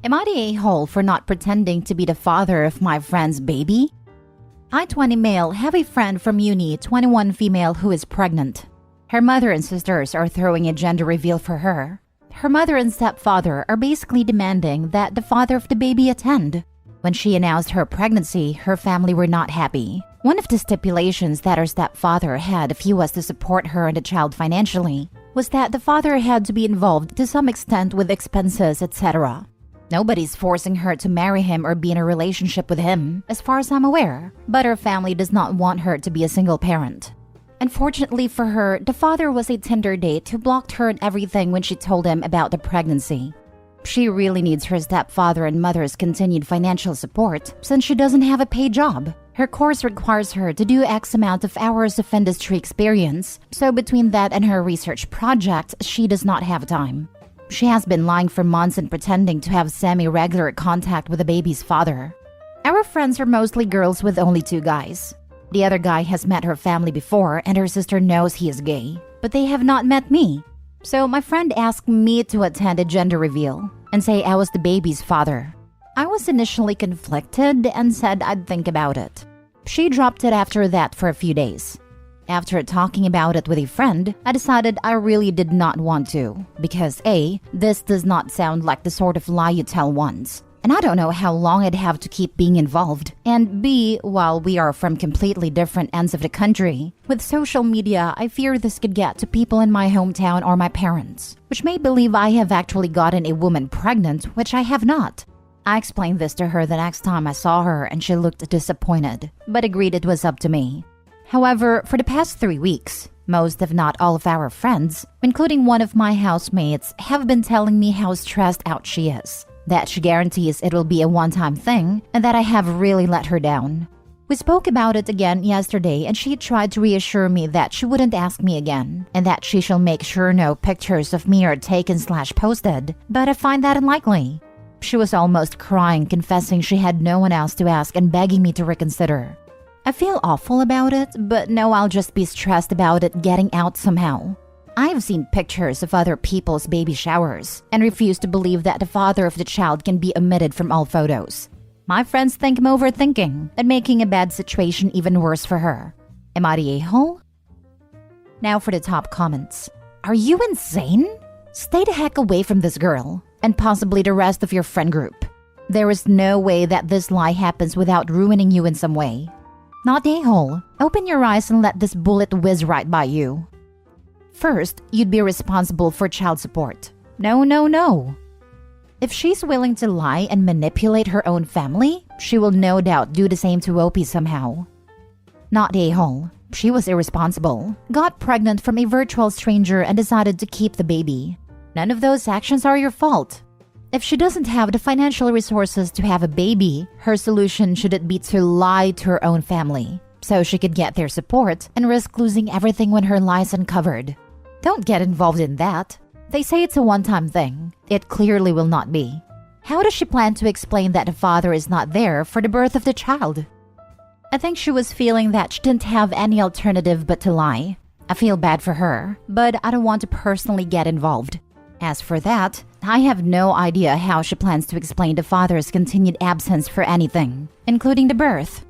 Am I the a-hole for not pretending to be the father of my friend's baby? I, 20 male, have a friend from uni, 21 female, who is pregnant. Her mother and sisters are throwing a gender reveal for her. Her mother and stepfather are basically demanding that the father of the baby attend. When she announced her pregnancy, her family were not happy. One of the stipulations that her stepfather had if he was to support her and the child financially was that the father had to be involved to some extent with expenses, etc. Nobody's forcing her to marry him or be in a relationship with him, as far as I'm aware, but her family does not want her to be a single parent. Unfortunately for her, the father was a Tinder date who blocked her and everything when she told him about the pregnancy. She really needs her stepfather and mother's continued financial support since she doesn't have a paid job. Her course requires her to do X amount of hours of industry experience, so between that and her research project, she does not have time. She has been lying for months and pretending to have semi-regular contact with the baby's father. Our friends are mostly girls with only 2 guys. The other guy has met her family before and her sister knows he is gay, but they have not met me. So my friend asked me to attend a gender reveal and say I was the baby's father. I was initially conflicted and said I'd think about it. She dropped it after that for a few days. After talking about it with a friend, I decided I really did not want to, because A, this does not sound like the sort of lie you tell once, and I don't know how long I'd have to keep being involved, and B, while we are from completely different ends of the country, with social media, I fear this could get to people in my hometown or my parents, which may believe I have actually gotten a woman pregnant, which I have not. I explained this to her the next time I saw her and she looked disappointed, but agreed it was up to me. However, for the past 3 weeks, most if not all of our friends, including one of my housemates, have been telling me how stressed out she is, that she guarantees it'll be a one-time thing, and that I have really let her down. We spoke about it again yesterday and she tried to reassure me that she wouldn't ask me again, and that she shall make sure no pictures of me are taken/posted, but I find that unlikely. She was almost crying, confessing she had no one else to ask and begging me to reconsider. I feel awful about it, but know I'll just be stressed about it getting out somehow. I've seen pictures of other people's baby showers and refuse to believe that the father of the child can be omitted from all photos. My friends think I'm overthinking and making a bad situation even worse for her. Am I the a-hole? Now for the top comments. Are you insane? Stay the heck away from this girl and possibly the rest of your friend group. There is no way that this lie happens without ruining you in some way. Not the a-hole. Open your eyes and let this bullet whiz right by you. First, you'd be responsible for child support. No, no, no. If she's willing to lie and manipulate her own family, she will no doubt do the same to Opie somehow. Not the a-hole. She was irresponsible, got pregnant from a virtual stranger and decided to keep the baby. None of those actions are your fault. If she doesn't have the financial resources to have a baby, her solution shouldn't be to lie to her own family, so she could get their support and risk losing everything when her lie's uncovered. Don't get involved in that. They say it's a one-time thing. It clearly will not be. How does she plan to explain that the father is not there for the birth of the child? I think she was feeling that she didn't have any alternative but to lie. I feel bad for her, but I don't want to personally get involved. As for that, I have no idea how she plans to explain the father's continued absence for anything, including the birth.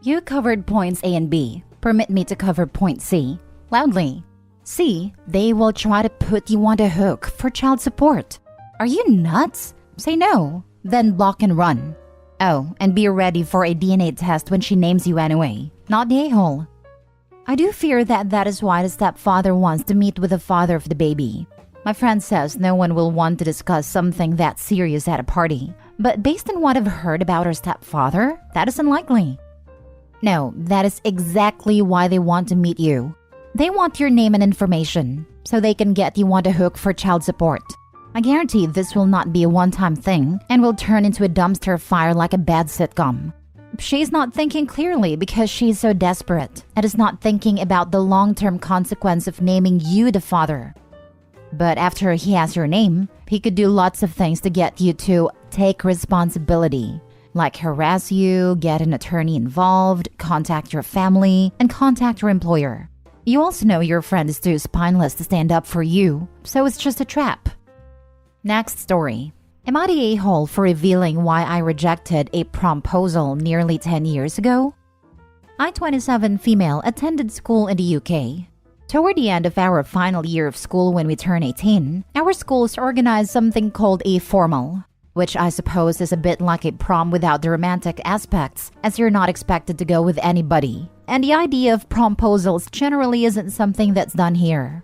You covered points A and B. Permit me to cover point C. Loudly. C, they will try to put you on the hook for child support. Are you nuts? Say no, then block and run. Oh, and be ready for a DNA test when she names you anyway. Not the a-hole. I do fear that that is why the stepfather wants to meet with the father of the baby. My friend says no one will want to discuss something that serious at a party. But based on what I've heard about her stepfather, that is unlikely. No, that is exactly why they want to meet you. They want your name and information, so they can get you on the hook for child support. I guarantee this will not be a one-time thing and will turn into a dumpster fire like a bad sitcom. She's not thinking clearly because she's so desperate and is not thinking about the long-term consequence of naming you the father. But after he has your name, he could do lots of things to get you to take responsibility, like harass you, get an attorney involved, contact your family, and contact your employer. You also know your friend is too spineless to stand up for you, so it's just a trap. Next story. Am I the a-hole for revealing why I rejected a promposal nearly 10 years ago? I, 27 female, attended school in the UK. Toward the end of our final year of school when we turn 18, our schools organized something called a formal, which I suppose is a bit like a prom without the romantic aspects, as you're not expected to go with anybody. And the idea of promposals generally isn't something that's done here.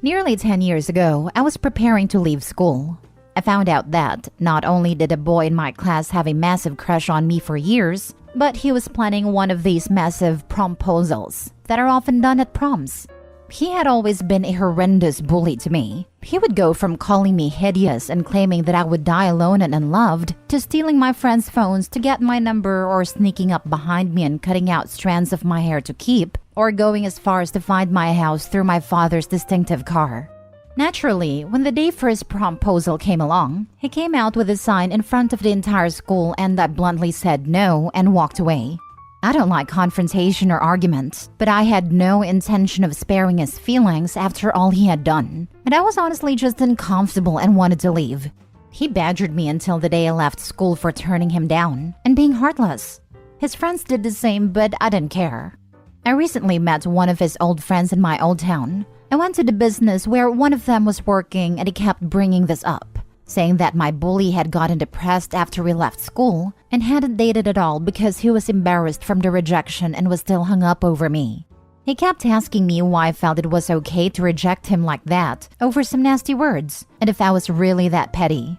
Nearly 10 years ago, I was preparing to leave school. I found out that not only did a boy in my class have a massive crush on me for years, but he was planning one of these massive promposals that are often done at proms. He had always been a horrendous bully to me. He would go from calling me hideous and claiming that I would die alone and unloved, to stealing my friends' phones to get my number, or sneaking up behind me and cutting out strands of my hair to keep, or going as far as to find my house through my father's distinctive car. Naturally, when the day for his promposal came along, he came out with a sign in front of the entire school, and I bluntly said no and walked away. I don't like confrontation or argument, but I had no intention of sparing his feelings after all he had done. But I was honestly just uncomfortable and wanted to leave. He badgered me until the day I left school for turning him down and being heartless. His friends did the same, but I didn't care. I recently met one of his old friends in my old town. I went to the business where one of them was working, and he kept bringing this up, saying that my bully had gotten depressed after we left school and hadn't dated at all because he was embarrassed from the rejection and was still hung up over me. He kept asking me why I felt it was okay to reject him like that over some nasty words, and if I was really that petty.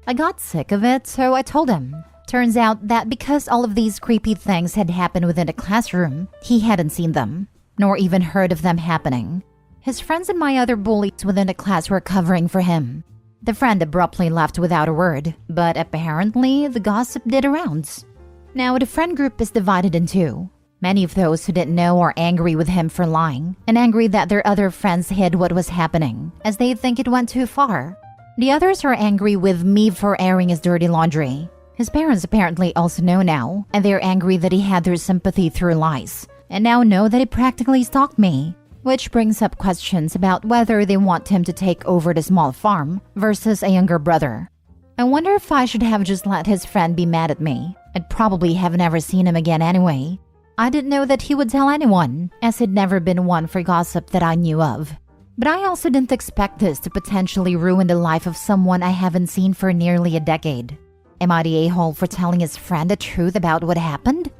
I got sick of it, so I told him. Turns out that because all of these creepy things had happened within the classroom, he hadn't seen them, nor even heard of them happening. His friends and my other bullies within the class were covering for him. The friend abruptly left without a word, but apparently the gossip did rounds. Now the friend group is divided in two. Many of those who didn't know are angry with him for lying, and angry that their other friends hid what was happening, as they think it went too far. The others are angry with me for airing his dirty laundry. His parents apparently also know now, and they're angry that he had their sympathy through lies, and now know that he practically stalked me. Which brings up questions about whether they want him to take over the small farm versus a younger brother. I wonder if I should have just let his friend be mad at me. I'd probably have never seen him again anyway. I didn't know that he would tell anyone, as he'd never been one for gossip that I knew of. But I also didn't expect this to potentially ruin the life of someone I haven't seen for nearly a decade. Am I the a-hole for telling his friend the truth about what happened?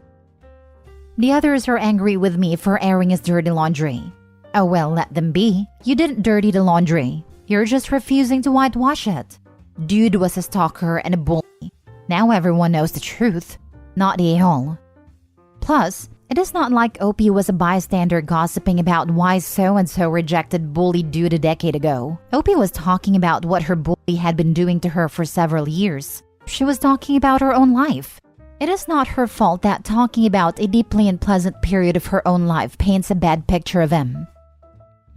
The others are angry with me for airing his dirty laundry. Oh well, let them be. You didn't dirty the laundry. You're just refusing to whitewash it. Dude was a stalker and a bully. Now everyone knows the truth. Not the a-hole. Plus, it is not like Opie was a bystander gossiping about why so-and-so rejected bully dude a decade ago. Opie was talking about what her bully had been doing to her for several years. She was talking about her own life. It is not her fault that talking about a deeply unpleasant period of her own life paints a bad picture of him.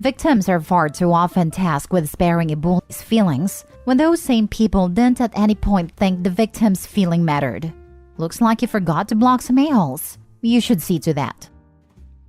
Victims are far too often tasked with sparing a bully's feelings, when those same people didn't at any point think the victim's feeling mattered. Looks like you forgot to block some a-holes. You should see to that.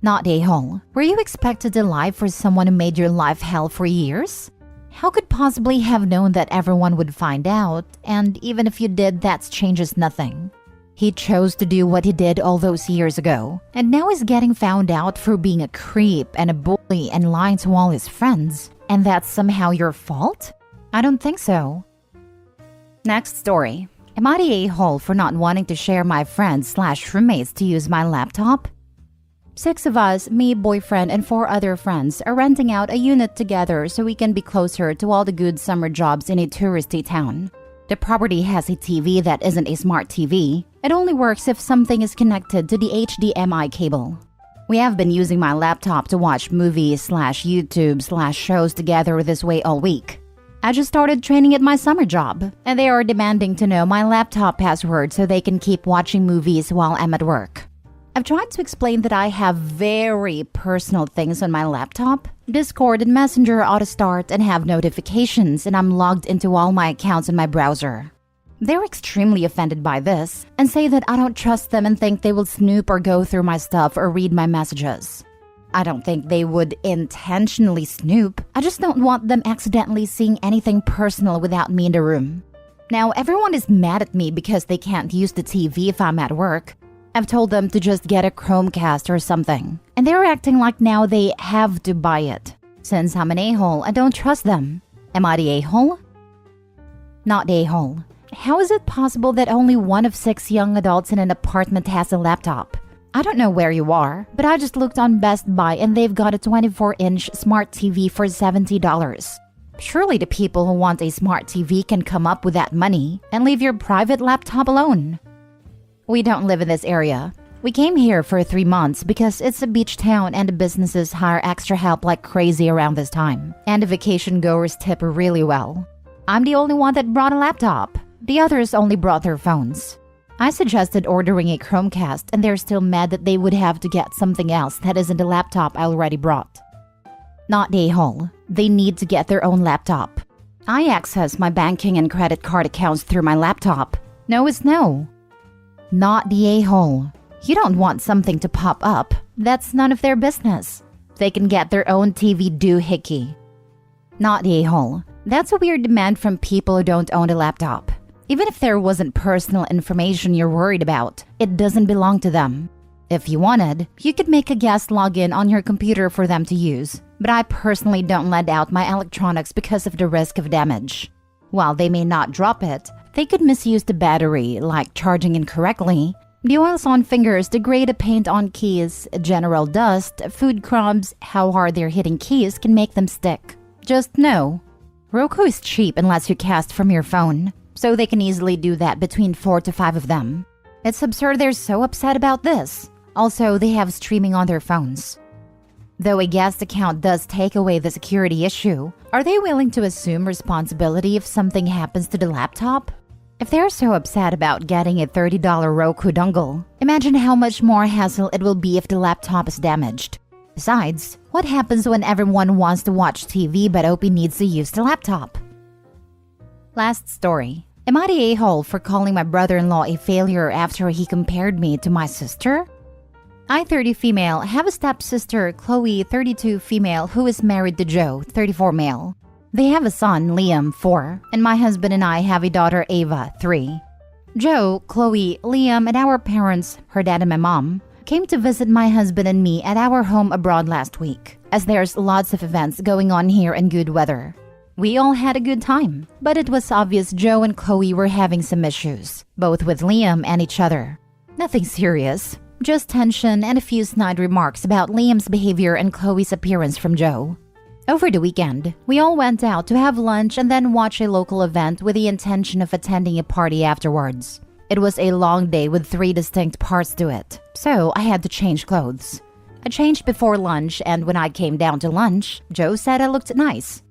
Not a-hole. Were you expected to lie for someone who made your life hell for years? How could possibly have known that everyone would find out, and even if you did, that changes nothing. He chose to do what he did all those years ago, and now is getting found out for being a creep and a bully and lying to all his friends. And that's somehow your fault? I don't think so. Next story. Am I the a-hole for not wanting to share my friends/roommates to use my laptop? 6 of us, me, boyfriend, and 4 other friends, are renting out a unit together so we can be closer to all the good summer jobs in a touristy town. The property has a TV that isn't a smart TV. It only works if something is connected to the HDMI cable. We have been using my laptop to watch movies/YouTube/shows together this way all week. I just started training at my summer job, and they are demanding to know my laptop password so they can keep watching movies while I'm at work. I've tried to explain that I have very personal things on my laptop. Discord and Messenger auto-start and have notifications, and I'm logged into all my accounts in my browser. They're extremely offended by this and say that I don't trust them and think they will snoop or go through my stuff or read my messages. I don't think they would intentionally snoop. I just don't want them accidentally seeing anything personal without me in the room. Now, everyone is mad at me because they can't use the TV if I'm at work. I've told them to just get a Chromecast or something, and they're acting like now they have to buy it. Since I'm an a-hole, I don't trust them. Am I the a-hole? Not the a-hole. How is it possible that only 1 of 6 young adults in an apartment has a laptop? I don't know where you are, but I just looked on Best Buy and they've got a 24-inch smart TV for $70. Surely the people who want a smart TV can come up with that money and leave your private laptop alone. We don't live in this area. We came here for 3 months because it's a beach town and the businesses hire extra help like crazy around this time. And the vacation goers tip really well. I'm the only one that brought a laptop. The others only brought their phones. I suggested ordering a Chromecast and they're still mad that they would have to get something else that isn't the laptop I already brought. Not the a-hole. They need to get their own laptop. I access my banking and credit card accounts through my laptop. No is no. Not the a-hole. You don't want something to pop up. That's none of their business. They can get their own TV doohickey. Not the a-hole. That's a weird demand from people who don't own a laptop. Even if there wasn't personal information you're worried about, it doesn't belong to them. If you wanted, you could make a guest login on your computer for them to use, but I personally don't let out my electronics because of the risk of damage. While they may not drop it, they could misuse the battery, like charging incorrectly. The oils on fingers degrade the paint on keys, general dust, food crumbs, how hard they're hitting keys can make them stick. Just know, Roku is cheap unless you cast from your phone, so they can easily do that between 4 to 5 of them. It's absurd they're so upset about this. Also, they have streaming on their phones. Though a guest account does take away the security issue, are they willing to assume responsibility if something happens to the laptop? If they're so upset about getting a $30 Roku dongle, imagine how much more hassle it will be if the laptop is damaged. Besides, what happens when everyone wants to watch TV but OP needs to use the laptop? Last story. Am I the a-hole for calling my brother-in-law a failure after he compared me to my sister? I, 30 female, have a stepsister, Chloe, 32 female, who is married to Joe, 34 male. They have a son, Liam, 4, and my husband and I have a daughter, Ava, 3. Joe, Chloe, Liam, and our parents, her dad and my mom, came to visit my husband and me at our home abroad last week, as there's lots of events going on here and good weather. We all had a good time, but it was obvious Joe and Chloe were having some issues, both with Liam and each other. Nothing serious, just tension and a few snide remarks about Liam's behavior and Chloe's appearance from Joe. Over the weekend, we all went out to have lunch and then watch a local event with the intention of attending a party afterwards. It was a long day with 3 distinct parts to it, so I had to change clothes. I changed before lunch, and when I came down to lunch, Joe said I looked nice.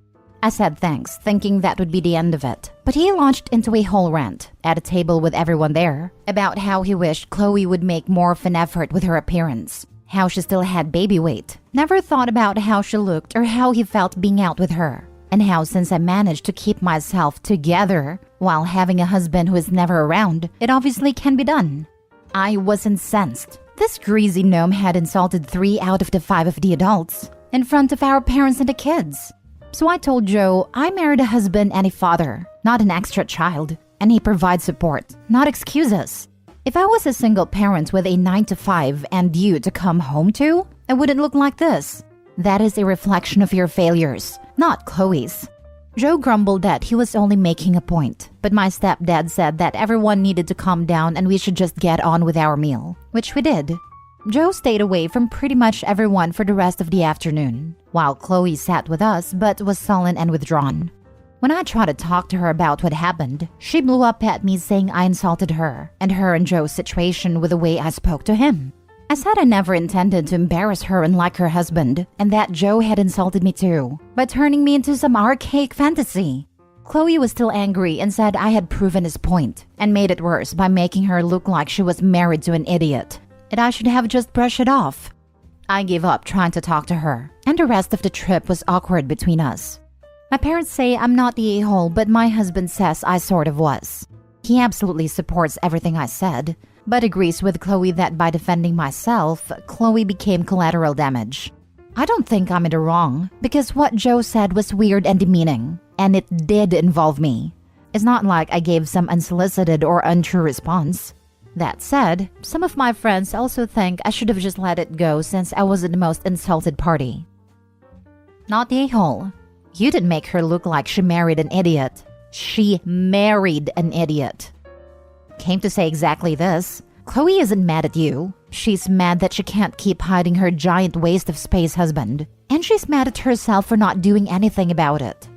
I said thanks, thinking that would be the end of it, but he launched into a whole rant, at a table with everyone there, about how he wished Chloe would make more of an effort with her appearance, how she still had baby weight, never thought about how she looked or how he felt being out with her, and how since I managed to keep myself together while having a husband who is never around, it obviously can be done. I was incensed. This greasy gnome had insulted 3 out of the 5 of the adults, in front of our parents and the kids. So I told Joe I married a husband and a father, not an extra child, and he provides support, not excuses. If I was a single parent with a 9-to-5 and you to come home to, it wouldn't look like this. That is a reflection of your failures, not Chloe's. Joe grumbled that he was only making a point, but my stepdad said that everyone needed to calm down and we should just get on with our meal, which we did. Joe stayed away from pretty much everyone for the rest of the afternoon, while Chloe sat with us but was sullen and withdrawn. When I tried to talk to her about what happened, she blew up at me saying I insulted her and Joe's situation with the way I spoke to him. I said I never intended to embarrass her unlike her husband, and that Joe had insulted me too, by turning me into some archaic fantasy. Chloe was still angry and said I had proven his point, and made it worse by making her look like she was married to an idiot, and I should have just brushed it off. I gave up trying to talk to her, and the rest of the trip was awkward between us. My parents say I'm not the a-hole, but my husband says I sort of was. He absolutely supports everything I said, but agrees with Chloe that by defending myself, Chloe became collateral damage. I don't think I'm in the wrong, because what Joe said was weird and demeaning, and it did involve me. It's not like I gave some unsolicited or untrue response. That said, some of my friends also think I should have just let it go since I wasn't the most insulted party. Not the a-hole. You didn't make her look like she married an idiot. She married an idiot. Came to say exactly this. Chloe isn't mad at you. She's mad that she can't keep hiding her giant waste of space husband. And she's mad at herself for not doing anything about it.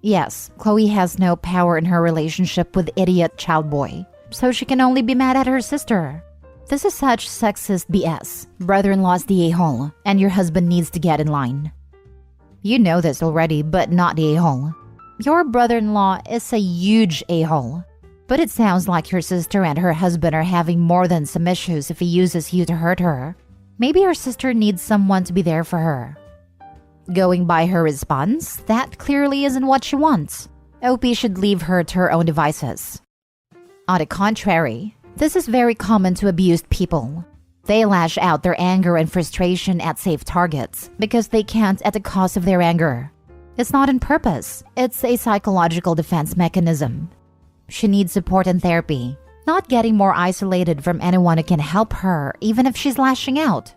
Yes, Chloe has no power in her relationship with idiot child boy, so she can only be mad at her sister. This is such sexist BS. Brother-in-law's the a-hole, and your husband needs to get in line. You know this already, but not the a-hole. Your brother-in-law is a huge a-hole. But it sounds like your sister and her husband are having more than some issues if he uses you to hurt her. Maybe her sister needs someone to be there for her. Going by her response, that clearly isn't what she wants. OP should leave her to her own devices. On the contrary, this is very common to abused people. They lash out their anger and frustration at safe targets because they can't at the cost of their anger. It's not on purpose. It's a psychological defense mechanism. She needs support and therapy, not getting more isolated from anyone who can help her even if she's lashing out.